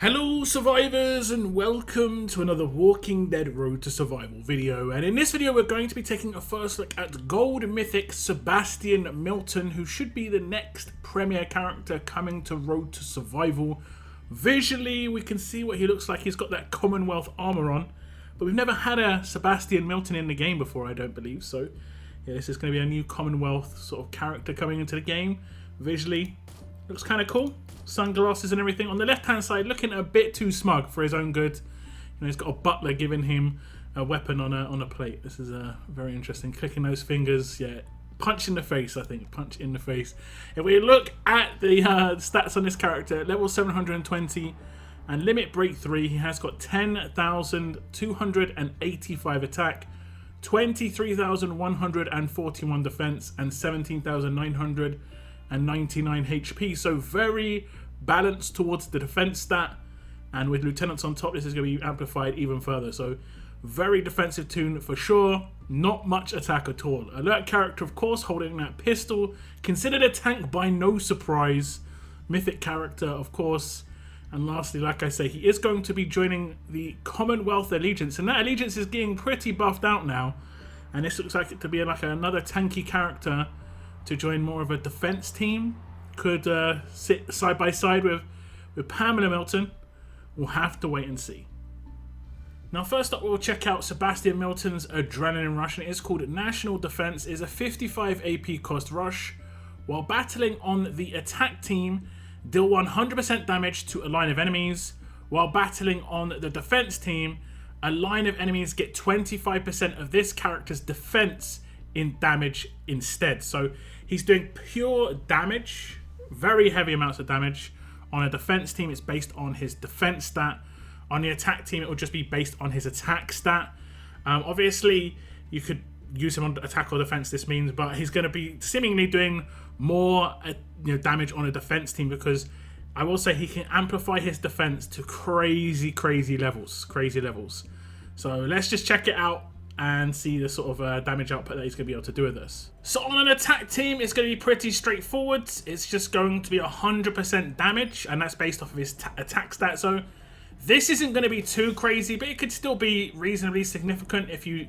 Hello survivors and welcome to another Walking Dead Road to Survival video, and in this video we're going to be taking a first look at Gold Mythic Sebastian Milton, who should be the next premier character coming to Road to Survival. Visually we can see what he looks like. He's got that Commonwealth armor on, but we've never had a Sebastian Milton in the game before, I don't believe, so yeah, this is going to be a new Commonwealth sort of character coming into the game. Visually looks kind of cool. Sunglasses and everything. On the left hand side, looking a bit too smug for his own good. You know, he's got a butler giving him a weapon on a plate. This is very interesting. Clicking those fingers, yeah. Punch in the face, I think. Punch in the face. If we look at the stats on this character, level 720 and limit break 3, he has got 10,285 attack, 23,141 defense, and 17,999 HP. So very balanced towards the defense stat, and with lieutenants on top this is going to be amplified even further. So very defensive tune for sure, not much attack at all. Alert character, of course, holding that pistol, considered a tank by no surprise. Mythic character, of course. And lastly, like I say, he is going to be joining the Commonwealth Allegiance, and that allegiance is getting pretty buffed out now, and this looks like it to be like another tanky character to join more of a defense team. Could sit side by side with Pamela Milton. We'll have to wait and see. Now first up, we'll check out Sebastian Milton's Adrenaline Rush, and it is called National Defense. It is a 55 AP cost rush. While battling on the attack team, deal 100% damage to a line of enemies. While battling on the defense team, a line of enemies get 25% of this character's defense in damage instead. So he's doing pure damage, very heavy amounts of damage. On a defense team, it's based on his defense stat. On the attack team, it will just be based on his attack stat. Obviously, you could use him on attack or defense, this means, but he's going to be seemingly doing more damage on a defense team, because I will say he can amplify his defense to crazy levels. So let's just check it out and see the sort of damage output that he's going to be able to do with this. So on an attack team, it's going to be pretty straightforward. It's just going to be 100% damage, and that's based off of his attack stat. So this isn't going to be too crazy, but it could still be reasonably significant if you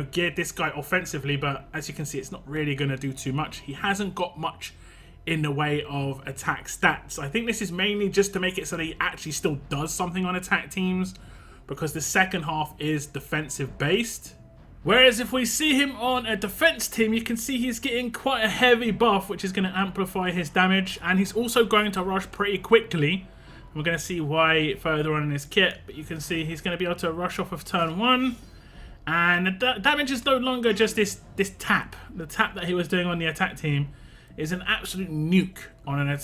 geared this guy offensively. But as you can see, it's not really going to do too much. He hasn't got much in the way of attack stats. I think this is mainly just to make it so that he actually still does something on attack teams, because the second half is defensive based. Whereas if we see him on a defense team, you can see he's getting quite a heavy buff, which is going to amplify his damage, and he's also going to rush pretty quickly. We're going to see why further on in his kit, but you can see he's going to be able to rush off of turn 1, and the damage is no longer just this tap. The tap that he was doing on the attack team is an absolute nuke on an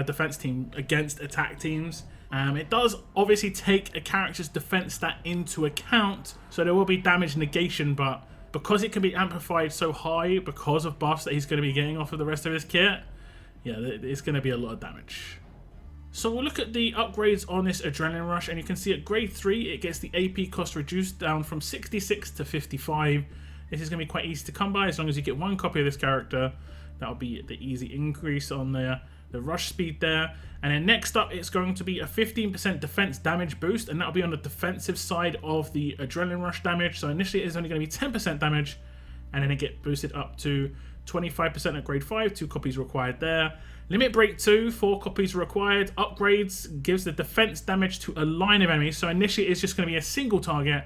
defense team against attack teams. It does obviously take a character's defense stat into account, so there will be damage negation, but because it can be amplified so high because of buffs that he's going to be getting off of the rest of his kit, yeah, it's going to be a lot of damage. So we'll look at the upgrades on this Adrenaline Rush, and you can see at grade 3 it gets the AP cost reduced down from 66 to 55. This is going to be quite easy to come by as long as you get one copy of this character. That'll be the easy increase on the rush speed there. And then next up, it's going to be a 15% defense damage boost, and that'll be on the defensive side of the Adrenaline Rush damage. So initially it's only going to be 10% damage, and then it gets boosted up to 25% at grade 5, 2 copies required there. Limit break 2, 4 copies required. Upgrades gives the defense damage to a line of enemies. So initially it's just going to be a single target,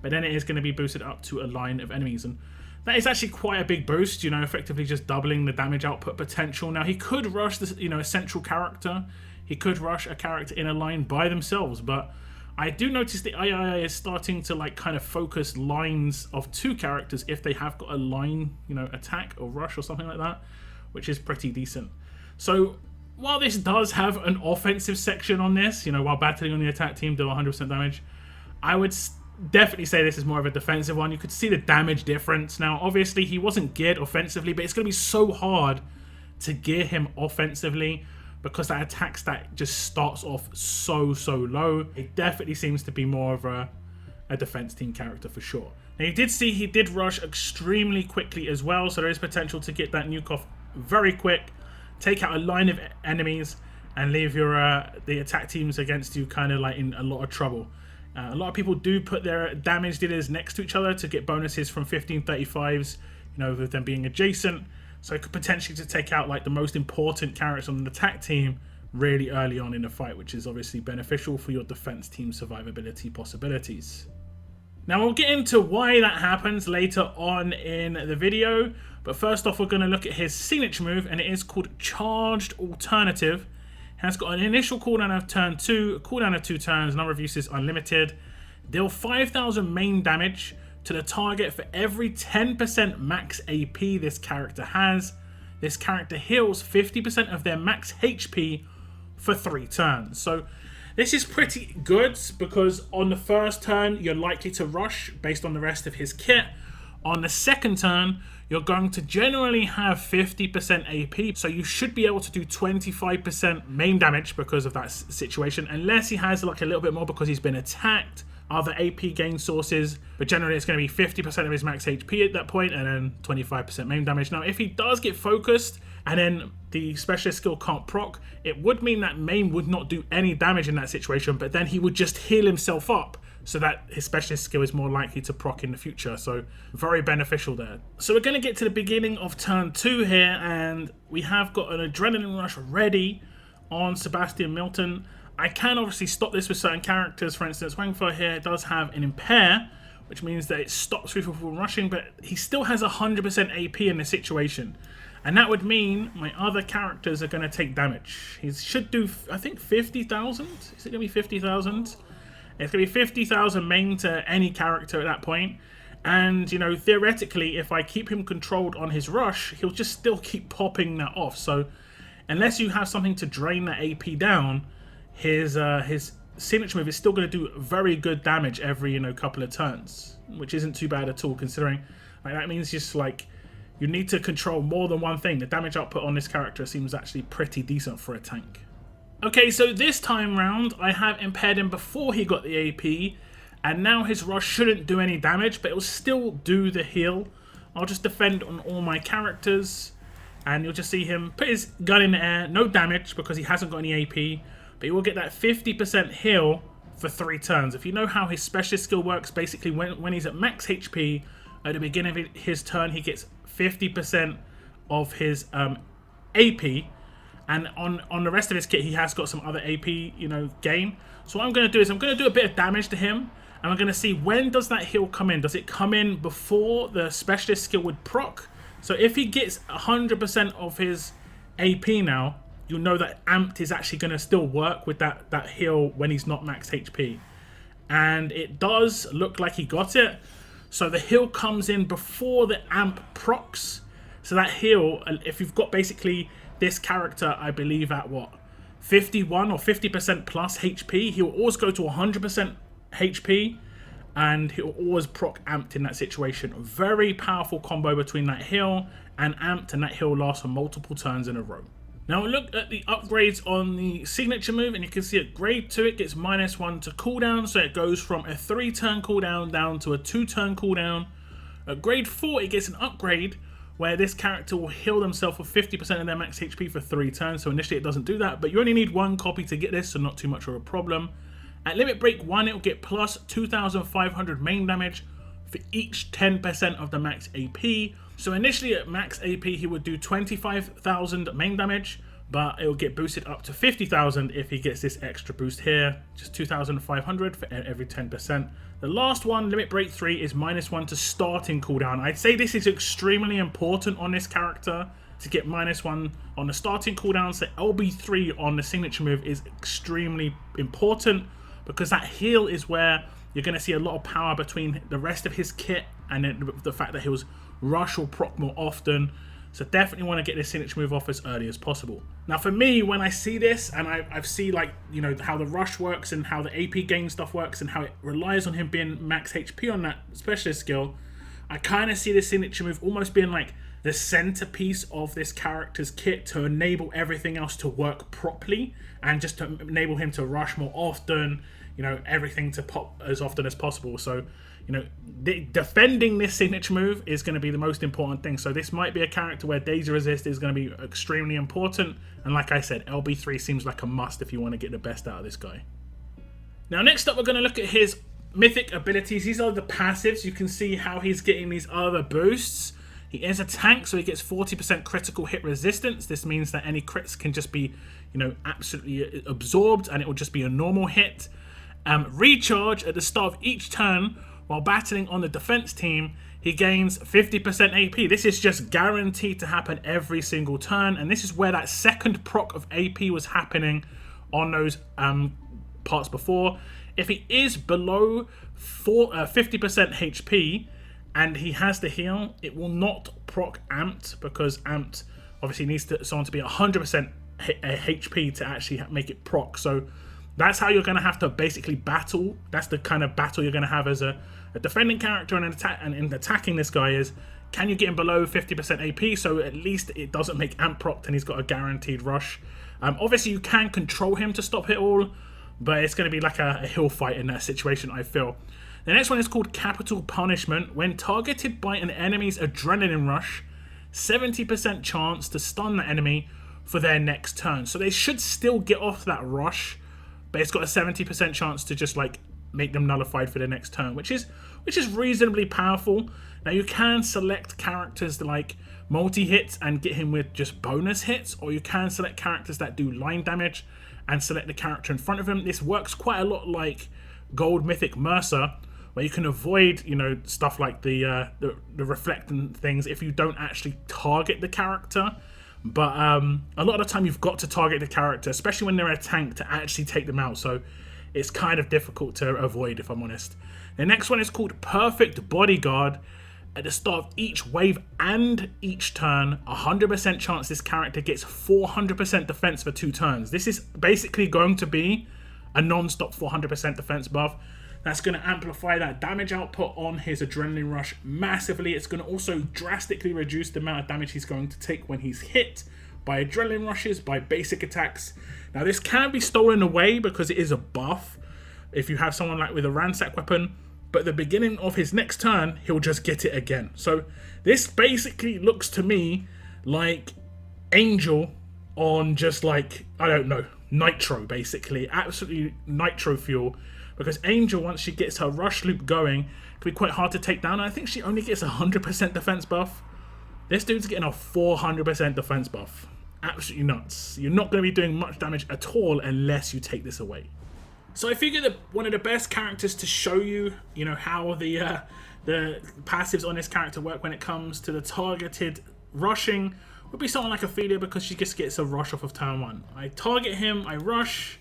but then it is going to be boosted up to a line of enemies. And that is actually quite a big boost, effectively just doubling the damage output potential. Now, he could rush this, a central character. He could rush a character in a line by themselves, but I do notice the III is starting to kind of focus lines of 2 characters if they have got a line, attack or rush or something like that, which is pretty decent. So while this does have an offensive section on this, while battling on the attack team, do 100% damage, I would definitely say this is more of a defensive one. You could see the damage difference. Now, obviously, he wasn't geared offensively, but it's going to be so hard to gear him offensively because that attack stat just starts off so low. It definitely seems to be more of a defense team character for sure. Now, you did see he did rush extremely quickly as well, so there is potential to get that nuke off very quick, take out a line of enemies, and leave your the attack teams against you kind of like in a lot of trouble. A lot of people do put their damage dealers next to each other to get bonuses from 1535s, you know, with them being adjacent. So it could potentially to take out like the most important characters on an attack team really early on in the fight, which is obviously beneficial for your defense team survivability possibilities. Now we'll get into why that happens later on in the video, but first off we're going to look at his signature move, and it is called Charged Alternative. It has got an initial cooldown of turn 2, a cooldown of 2 turns, number of uses unlimited. Deal 5,000 main damage to the target for every 10% max AP this character has. This character heals 50% of their max HP for 3 turns. So this is pretty good because on the first turn you're likely to rush based on the rest of his kit. On the second turn you're going to generally have 50% AP, so you should be able to do 25% main damage because of that situation, unless he has like a little bit more because he's been attacked, other AP gain sources, but generally it's going to be 50% of his max HP at that point and then 25% main damage. Now if he does get focused and then the specialist skill can't proc, it would mean that main would not do any damage in that situation, but then he would just heal himself up so that his specialist skill is more likely to proc in the future. So very beneficial there. So we're going to get to the beginning of turn 2 here, and we have got an adrenaline rush ready on Sebastian Milton. I can obviously stop this with certain characters. For instance, Wangfa here does have an impair, which means that it stops people from rushing, but he still has 100% AP in this situation. And that would mean my other characters are going to take damage. He should do, I think, 50,000? Is it going to be 50,000? It's going to be 50,000 main to any character at that point. And, you know, theoretically, if I keep him controlled on his rush, he'll just still keep popping that off. So unless you have something to drain that AP down, his signature move is still going to do very good damage every, you know, couple of turns, which isn't too bad at all, considering like that means just like you need to control more than one thing. The damage output on this character seems actually pretty decent for a tank. Okay, so this time round I have impaired him before he got the AP, and now his rush shouldn't do any damage, but it will still do the heal. I'll just defend on all my characters, and you'll just see him put his gun in the air, no damage because he hasn't got any AP, but he will get that 50% heal for 3 turns. If you know how his specialist skill works, basically when he's at max HP, at the beginning of his turn he gets 50% of his AP, and on the rest of his kit he has got some other AP, you know, gain. So what I'm going to do is I'm going to do a bit of damage to him, and I'm going to see when does that heal come in. Does it come in before the specialist skill would proc? So if he gets 100% of his AP now, you'll know that amped is actually going to still work with that heal when he's not max HP. And it does look like he got it. So the heal comes in before the amp procs. So that heal, if you've got basically this character, I believe at what, 51 or 50% plus HP, he'll always go to 100% HP, and he'll always proc amped in that situation. Very powerful combo between that heal and amped, and that heal lasts for multiple turns in a row. Now look at the upgrades on the signature move, and you can see at grade 2 it gets -1 to cooldown, so it goes from a 3-turn cooldown down to a 2-turn cooldown. At grade 4 it gets an upgrade where this character will heal themselves for 50% of their max HP for 3 turns, so initially it doesn't do that, but you only need 1 copy to get this, so not too much of a problem. At limit break 1 it will get plus 2,500 main damage for each 10% of the max AP. So initially at max AP he would do 25,000 main damage, but it will get boosted up to 50,000 if he gets this extra boost here, just 2,500 for every 10%. The last one, limit break 3, is -1 to starting cooldown. I'd say this is extremely important on this character to get -1 on the starting cooldown. So LB3 on the signature move is extremely important because that heal is where you're going to see a lot of power between the rest of his kit and the fact that he was rush or proc more often. So definitely want to get this signature move off as early as possible. Now for me, when I see this and I've seen, like, you know, how the rush works and how the AP gain stuff works and how it relies on him being max HP on that specialist skill, I kind of see this signature move almost being like the centerpiece of this character's kit to enable everything else to work properly, and just to enable him to rush more often, you know, everything to pop as often as possible. So, you know, defending this signature move is going to be the most important thing. So this might be a character where Daisy Resist is going to be extremely important. And like I said, LB3 seems like a must if you want to get the best out of this guy. Now, next up, we're going to look at his mythic abilities. These are the passives. You can see how he's getting these other boosts. He is a tank, so he gets 40% critical hit resistance. This means that any crits can just be, you know, absolutely absorbed, and it will just be a normal hit. Recharge at the start of each turn while battling on the defense team. He gains 50% AP. This is just guaranteed to happen every single turn, and this is where that second proc of AP was happening on those parts before. If he is below 50% HP and he has the heal, it will not proc amped, because amped obviously needs someone to be 100% HP to actually make it proc. So that's how you're going to have to basically battle. That's the kind of battle you're going to have as a defending character and an attack, and in attacking this guy is, can you get him below 50% AP so at least it doesn't make amp proc and he's got a guaranteed rush. Obviously you can control him to stop it all, but it's going to be like a hill fight in that situation, I feel. The next one is called Capital Punishment. When targeted by an enemy's adrenaline rush, 70% chance to stun the enemy for their next turn. So they should still get off that rush, but it's got a 70% chance to just like make them nullified for their next turn, which is reasonably powerful. Now you can select characters like multi-hits and get him with just bonus hits, or you can select characters that do line damage and select the character in front of him. This works quite a lot like Gold Mythic Mercer, where you can avoid, you know, stuff like the reflecting things if you don't actually target the character. But a lot of the time you've got to target the character, especially when they're a tank, to actually take them out. So it's kind of difficult to avoid, if I'm honest. The next one is called Perfect Bodyguard. At the start of each wave and each turn, 100% chance this character gets 400% defense for 2 turns. This is basically going to be a non-stop 400% defense buff. That's going to amplify that damage output on his Adrenaline Rush massively. It's going to also drastically reduce the amount of damage he's going to take when he's hit by Adrenaline Rushes, by basic attacks. Now this can be stolen away because it is a buff if you have someone like with a ransack weapon, but at the beginning of his next turn, he'll just get it again. So this basically looks to me like Angel on just like, I don't know, nitro basically. Absolutely nitro fuel. Because Angel, once she gets her rush loop going, can be quite hard to take down. And I think she only gets 100% defense buff. This dude's getting a 400% defense buff. Absolutely nuts. You're not going to be doing much damage at all unless you take this away. So I figured that one of the best characters to show you, you know, how the passives on this character work when it comes to the targeted rushing would be someone like Ophelia, because she just gets a rush off of turn 1. I target him, I rush,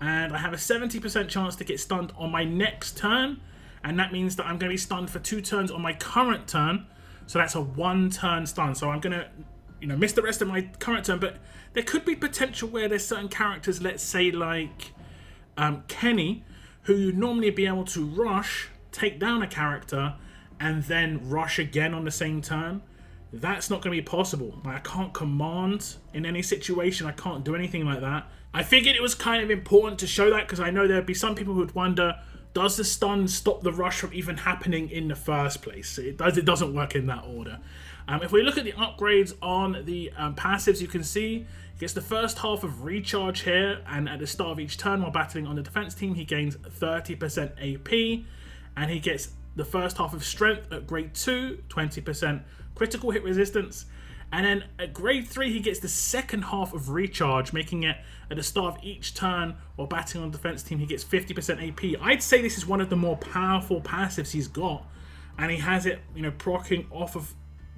and I have a 70% chance to get stunned on my next turn, and that means that I'm going to be stunned for 2 turns on my current turn, so that's a 1-turn stun. So I'm going to, you know, miss the rest of my current turn, but there could be potential where there's certain characters, let's say like Kenny, who you'd normally be able to rush, take down a character, and then rush again on the same turn. That's not going to be possible. Like, I can't command in any situation. I can't do anything like that. I figured it was kind of important to show that, because I know there'd be some people who would wonder, does the stun stop the rush from even happening in the first place? It doesn't work in that order. If we look at the upgrades on the passives, you can see he gets the first half of recharge here, and at the start of each turn while battling on the defense team, he gains 30% AP, and he gets the first half of strength at grade 2, 20% critical hit resistance, and then at grade 3 he gets the second half of recharge, making it at the start of each turn while battling on the defense team he gets 50% AP. I'd say this is one of the more powerful passives he's got, and he has it, you know, proccing off of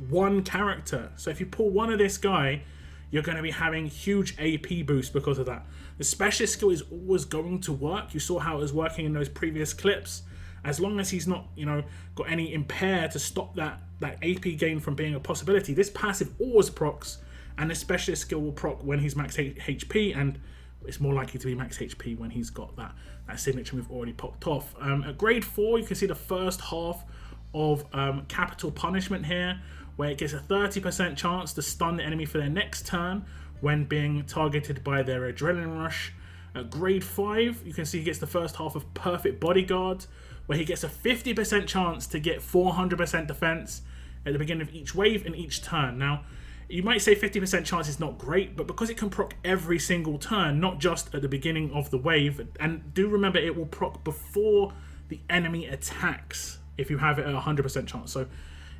one character. So if you pull one of this guy, you're going to be having huge AP boost because of that. The specialist skill is always going to work. You saw how it was working in those previous clips. As long as he's not, you know, got any impair to stop that AP gain from being a possibility, this passive always procs, and the specialist skill will proc when he's max HP, and it's more likely to be max HP when he's got that signature move already popped off. At grade 4, you can see the first half of Capital Punishment here, where it gets a 30% chance to stun the enemy for their next turn when being targeted by their Adrenaline Rush. At grade 5, you can see he gets the first half of Perfect Bodyguard, where he gets a 50% chance to get 400% defense at the beginning of each wave and each turn. Now, you might say 50% chance is not great, but because it can proc every single turn, not just at the beginning of the wave, and do remember it will proc before the enemy attacks if you have it at 100% chance. So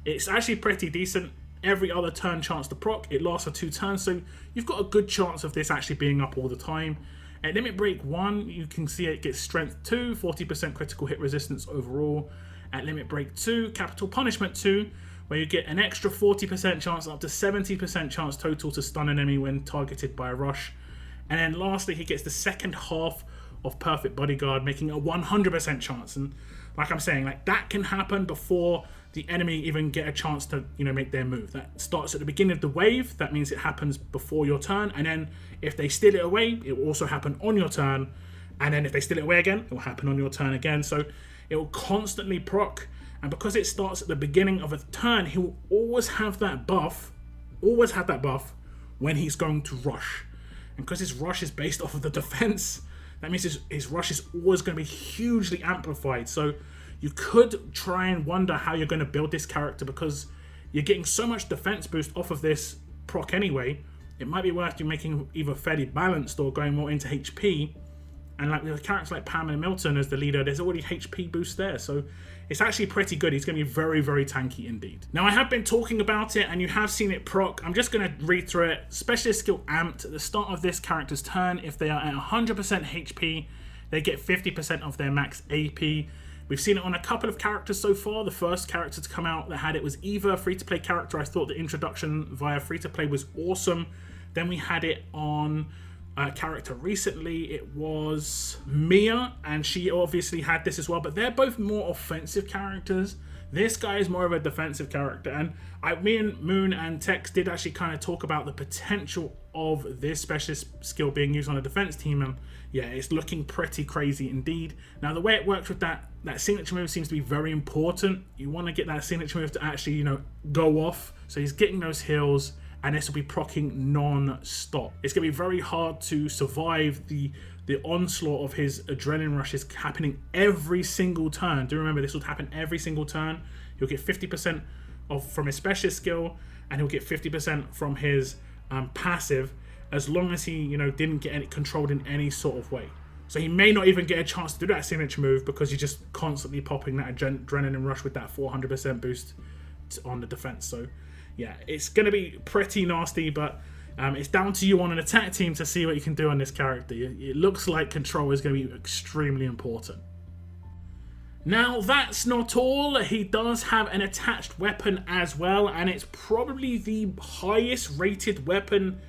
it's actually pretty decent. Every other turn chance to proc, it lasts for 2 turns, so you've got a good chance of this actually being up all the time. At Limit Break 1, you can see it gets Strength 2, 40% critical hit resistance overall. At Limit Break 2, Capital Punishment 2, where you get an extra 40% chance, up to 70% chance total to stun an enemy when targeted by a rush. And then lastly, he gets the second half of Perfect Bodyguard, making a 100% chance. And like I'm saying, like that can happen before the enemy even get a chance to, make their move. That starts at the beginning of the wave. That means it happens before your turn. And then if they steal it away, it will also happen on your turn. And then if they steal it away again, it will happen on your turn again. So it will constantly proc. And because it starts at the beginning of a turn, he will always have that buff, when he's going to rush. And because his rush is based off of the defense, that means his rush is always going to be hugely amplified. So you could try and wonder how you're going to build this character, because you're getting so much defense boost off of this proc anyway. It might be worth you making either fairly balanced or going more into HP. And like with a character like Pamela Milton as the leader, there's already HP boost there. So it's actually pretty good. He's going to be very, very tanky indeed. Now, I have been talking about it and you have seen it proc. I'm just going to read through it. Specialist skill amped at the start of this character's turn. If they are at 100% HP, they get 50% of their max AP. We've seen it on a couple of characters so far. The first character to come out that had it was Eva, a free-to-play character. I thought the introduction via free-to-play was awesome. Then we had it on a character recently. It was Mia, and she obviously had this as well, but they're both more offensive characters. This guy is more of a defensive character, and me and Moon and Tex did actually kind of talk about the potential of this specialist skill being used on a defense team, and yeah, it's looking pretty crazy indeed. Now, the way it works with that signature move seems to be very important. You want to get that signature move to actually, go off, so he's getting those heals, and this will be proccing non-stop. It's going to be very hard to survive the onslaught of his adrenaline rushes happening every single turn. Do remember, this will happen every single turn. He'll get 50% from his specialist skill, and he'll get 50% from his passive, as long as he didn't get it controlled in any sort of way. So he may not even get a chance to do that signature move, because he's just constantly popping that adrenaline rush with that 400% boost on the defense. So yeah, it's going to be pretty nasty, but it's down to you on an attack team to see what you can do on this character. It looks like control is going to be extremely important. Now, that's not all. He does have an attached weapon as well, and it's probably the highest rated weapon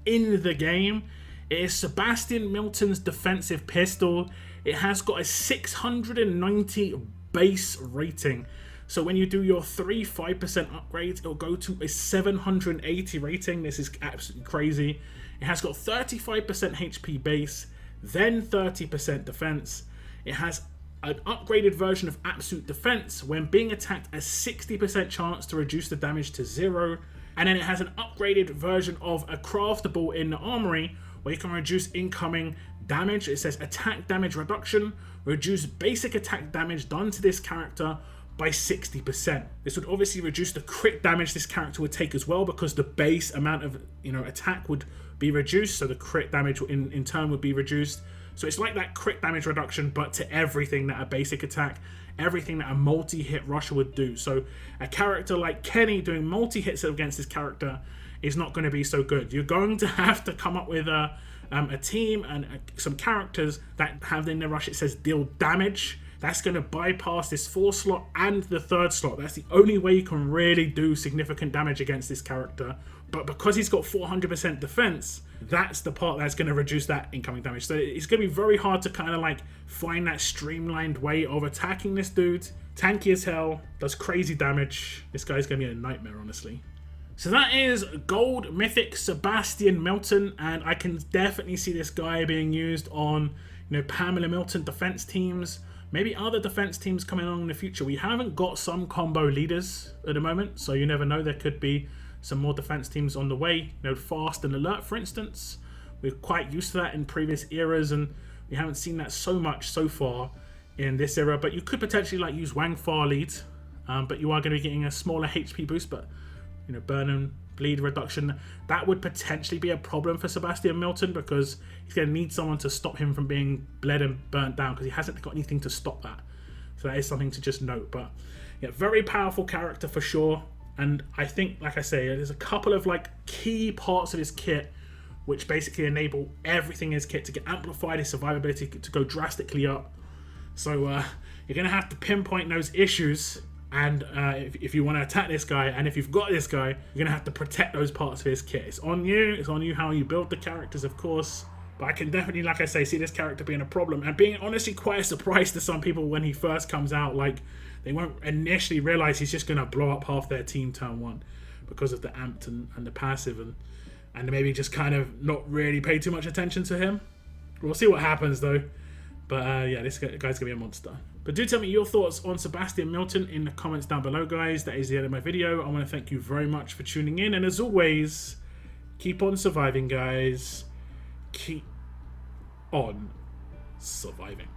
in the game. It is Sebastian Milton's defensive pistol. It has got a 690 base rating. So when you do your 5% upgrades, it'll go to a 780 rating. This is absolutely crazy. It has got 35% HP base, then 30% defense. It has an upgraded version of absolute defense. When being attacked, a 60% chance to reduce the damage to 0. And then it has an upgraded version of a craftable in the armory, where you can reduce incoming damage. It says attack damage reduction, reduce basic attack damage done to this character by 60%. This would obviously reduce the crit damage this character would take as well, because the base amount of attack would be reduced, so the crit damage in turn would be reduced. So it's like that crit damage reduction, but to everything that a basic attack, everything that a multi-hit rusher would do. So a character like Kenny doing multi-hits against this character is not going to be so good. You're going to have to come up with a team and some characters that have in their rush, it says deal damage. That's going to bypass this 4th slot and the 3rd slot. That's the only way you can really do significant damage against this character. But because he's got 400% defense, that's the part that's going to reduce that incoming damage. So it's going to be very hard to kind of like find that streamlined way of attacking this dude. Tanky as hell, does crazy damage. This guy's going to be a nightmare, honestly. So that is Gold Mythic Sebastian Milton, and I can definitely see this guy being used on Pamela Milton defense teams. maybe other defense teams coming along in the future. We haven't got some combo leaders at the moment, so you never know. There could be some more defense teams on the way. You know, Fast and Alert, for instance. We're quite used to that in previous eras, and we haven't seen that so much so far in this era. But you could potentially like use Wang Fa lead, but you are going to be getting a smaller HP boost. But you know, burn and bleed reduction, that would potentially be a problem for Sebastian Milton, because he's going to need someone to stop him from being bled and burnt down, because he hasn't got anything to stop that. So that is something to just note. But yeah, very powerful character for sure. And I think, like I say, there's a couple of like key parts of his kit which basically enable everything in his kit to get amplified, his survivability to go drastically up. So you're going to have to pinpoint those issues, and if you want to attack this guy, and if you've got this guy, you're going to have to protect those parts of his kit. It's on you how you build the characters, of course. But I can definitely, like I say, see this character being a problem, and being honestly quite a surprise to some people when he first comes out. Like, they won't initially realize he's just going to blow up half their team turn one because of the amped and the passive, and maybe just kind of not really pay too much attention to him. We'll see what happens though. But yeah, this guy's going to be a monster. But do tell me your thoughts on Sebastian Milton in the comments down below, guys. That is the end of my video. I want to thank you very much for tuning in. And as always, keep on surviving, guys. Keep on surviving.